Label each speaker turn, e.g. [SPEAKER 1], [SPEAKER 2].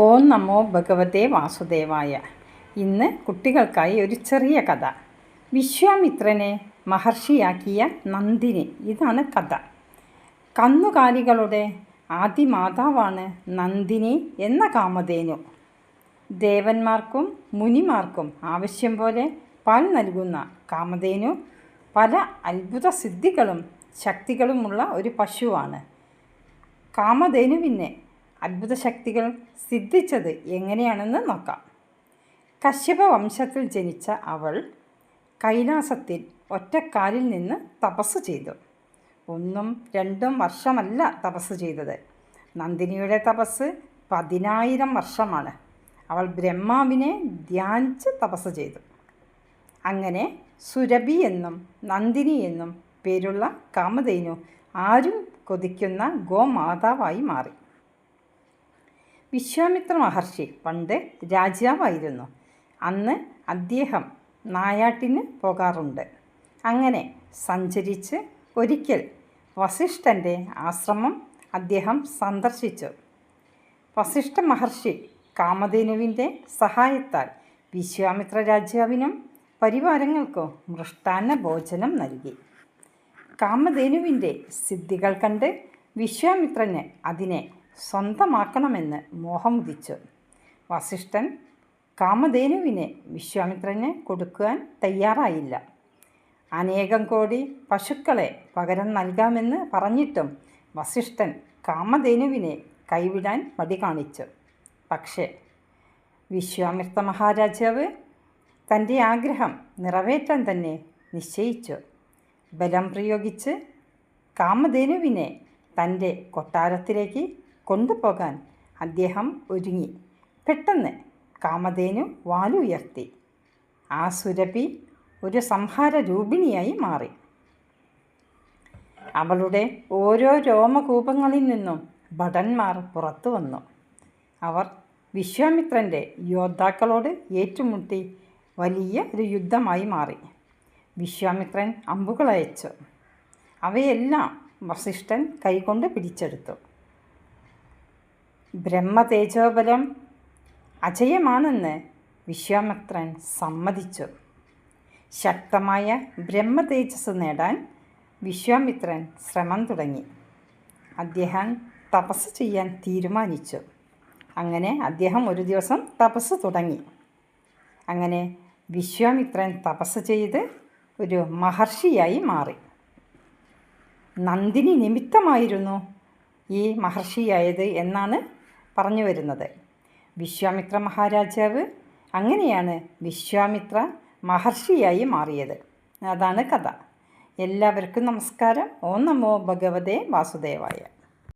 [SPEAKER 1] ഓം നമോ ഭഗവതേ വാസുദേവായ. ഇന്ന് കുട്ടികൾക്കായി ഒരു ചെറിയ കഥ. വിശ്വാമിത്രനെ മഹർഷിയാക്കിയ നന്ദിനി. ഇതാണ് കഥ. കന്നുകാലികളുടെ ആദിമാതാവാണ് നന്ദിനി എന്ന കാമധേനു. ദേവന്മാർക്കും മുനിമാർക്കും ആവശ്യം പോലെ പാൽ നൽകുന്ന കാമധേനു പല അത്ഭുത സിദ്ധികളും ശക്തികളുമുള്ള ഒരു പശുവാണ്. കാമധേനുവിന് അത്ഭുത ശക്തികൾ സിദ്ധിച്ചത് എങ്ങനെയാണെന്ന് നോക്കാം. കശ്യപ വംശത്തിൽ ജനിച്ച അവൾ കൈലാസത്തിൽ ഒറ്റക്കാലിൽ നിന്ന് തപസ് ചെയ്തു. 1-2 വർഷമല്ല തപസ് ചെയ്തത്. നന്ദിനിയുടെ തപസ് 10,000 വർഷമാണ്. അവൾ ബ്രഹ്മാവിനെ ധ്യാനിച്ച് തപസ് ചെയ്തു. അങ്ങനെ സുരഭി എന്നും നന്ദിനി എന്നും പേരുള്ള കാമധേനു ആരും കൊതിക്കുന്ന ഗോമാതാവായി മാറി. വിശ്വാമിത്ര മഹർഷി പണ്ട് രാജാവായിരുന്നു. അന്ന് അദ്ദേഹം നായാട്ടിന് പോകാറുണ്ട്. അങ്ങനെ സഞ്ചരിച്ച് ഒരിക്കൽ വസിഷ്ഠൻ്റെ ആശ്രമം അദ്ദേഹം സന്ദർശിച്ചു. വസിഷ്ഠ മഹർഷി കാമധേനുവിൻ്റെ സഹായത്താൽ വിശ്വാമിത്ര രാജാവിനും പരിവാരങ്ങൾക്കും മൃഷ്ടാന്ന ഭോജനം നൽകി. കാമധേനുവിൻ്റെ സിദ്ധികൾ കണ്ട് വിശ്വാമിത്രന് അതിനെ സ്വന്തമാക്കണമെന്ന് മോഹമുദിച്ചു. വസിഷ്ഠൻ കാമധേനുവിനെ വിശ്വാമിത്രന് കൊടുക്കുവാൻ തയ്യാറായില്ല. അനേകം കോടി പശുക്കളെ പകരം നൽകാമെന്ന് പറഞ്ഞിട്ടും വസിഷ്ഠൻ കാമധേനുവിനെ കൈവിടാൻ മടി കാണിച്ചു. പക്ഷേ വിശ്വാമിത്ര മഹാരാജാവ് തൻ്റെ ആഗ്രഹം നിറവേറ്റാൻ തന്നെ നിശ്ചയിച്ചു. ബലം പ്രയോഗിച്ച് കാമധേനുവിനെ തൻ്റെ കൊട്ടാരത്തിലേക്ക് കൊണ്ടുപോകാൻ അദ്ദേഹം ഒരുങ്ങി. പെട്ടെന്ന് കാമധേനു വാലുയർത്തി. ആ സുരഭി ഒരു സംഹാര രൂപിണിയായി മാറി. അവളുടെ ഓരോ രോമകൂപങ്ങളിൽ നിന്നും ഭടന്മാർ പുറത്തു വന്നു. അവർ വിശ്വാമിത്രൻ്റെ യോദ്ധാക്കളോട് ഏറ്റുമുട്ടി വലിയ ഒരു യുദ്ധമായി മാറി. വിശ്വാമിത്രൻ അമ്പുകളയച്ചു. അവയെല്ലാം വസിഷ്ഠൻ കൈകൊണ്ട് പിടിച്ചെടുത്തു. ബ്രഹ്മതേജോബലം അജയമാണെന്ന് വിശ്വാമിത്രൻ സമ്മതിച്ചു. ശക്തമായ ബ്രഹ്മതേജസ് നേടാൻ വിശ്വാമിത്രൻ ശ്രമം തുടങ്ങി. അദ്ദേഹം തപസ് ചെയ്യാൻ തീരുമാനിച്ചു. അങ്ങനെ അദ്ദേഹം ഒരു ദിവസം തപസ് തുടങ്ങി. അങ്ങനെ വിശ്വാമിത്രൻ തപസ് ചെയ്ത് ഒരു മഹർഷിയായി മാറി. നന്ദിനി നിമിത്തമായിരുന്നു ഈ മഹർഷിയായത് എന്നാണ് പറഞ്ഞു വരുന്നത്. വിശ്വാമിത്ര മഹാരാജാവ് അങ്ങനെയാണ് വിശ്വാമിത്ര മഹർഷിയായി മാറിയത്. അതാണ് കഥ. എല്ലാവർക്കും നമസ്കാരം. ഓം നമോ ഭഗവതേ വാസുദേവായ.